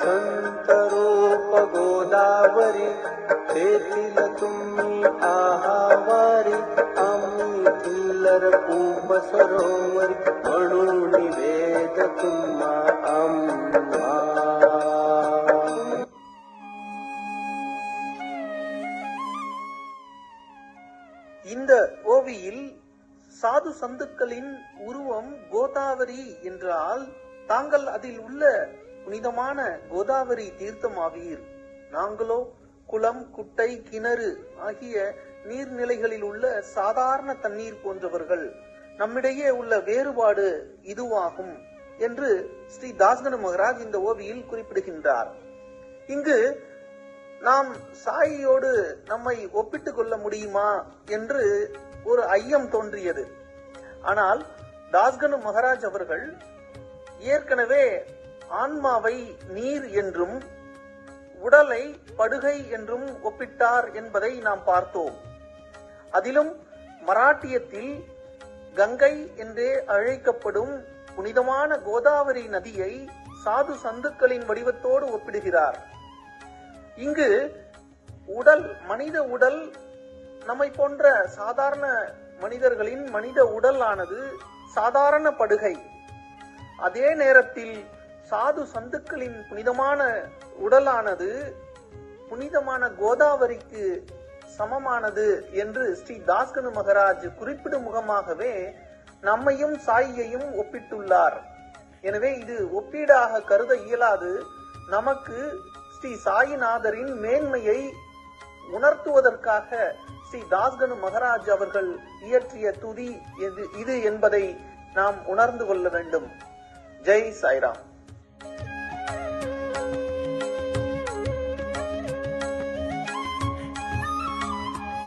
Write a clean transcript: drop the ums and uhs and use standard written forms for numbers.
संतरोप गोदावरी तेथील तुम्ही आहावारी आम्ही किल्लर कूप सरोवरी म्हणून निवेद तुम्हा आम्हा. இந்த ஓவியில் சாது சந்துக்களின் உருவம் கோதாவரி என்றால் தாங்கள் அதில் உள்ள புனிதமான கோதாவரி தீர்த்தமாவீர். நாங்களோ குளம், குட்டை, கிணறு ஆகிய நீர்நிலைகளில் உள்ள சாதாரண தண்ணீர் போன்றவர்கள். நம்மிடையே உள்ள வேறுபாடு இதுவாகும் என்று ஸ்ரீ தாஸ்கனு மகராஜ் இந்த ஓவியில் குறிப்பிடுகின்றார். இங்கு நாம் சாயியோடு நம்மை ஒப்பிட்டுக் கொள்ள முடியுமா என்று ஒரு ஐயம் தோன்றியது. ஆனால் தாஸ்கனு மகராஜ் அவர்கள் ஏற்கனவே ஆன்மாவை நீர் என்றும் உடலை படுகை என்றும் ஒப்பிட்டார் என்பதை நாம் பார்த்தோம். அதிலும் மராட்டியத்தில் கங்கை என்றே அழைக்கப்படும் புனிதமான கோதாவரி நதியை சாது சந்துக்களின் வடிவத்தோடு ஒப்பிடுகிறார். இங்கு உடல், மனித உடல், நம்மை போன்ற சாதாரண மனிதர்களின் மனித உடல் ஆனது சாதாரண படுகை. அதே நேரத்தில் சாது சந்துக்களின் புனிதமான உடலானது புனிதமான கோதாவரிக்கு சமமானது என்று ஸ்ரீ தாஸ்கனு மகராஜ் குறிப்பிடும் முகமாகவே நம்மையும் சாயியையும் ஒப்பிட்டுள்ளார். எனவே இது ஒப்பீடாக கருத இயலாது. நமக்கு ஸ்ரீ சாயிநாதரின் மேன்மையை உணர்த்துவதற்காக ஸ்ரீ தாஸ்கனு மகராஜ் அவர்கள் இயற்றிய துதி இது என்பதை நாம் உணர்ந்து கொள்ள வேண்டும். ஜெய் சாய்ராம்.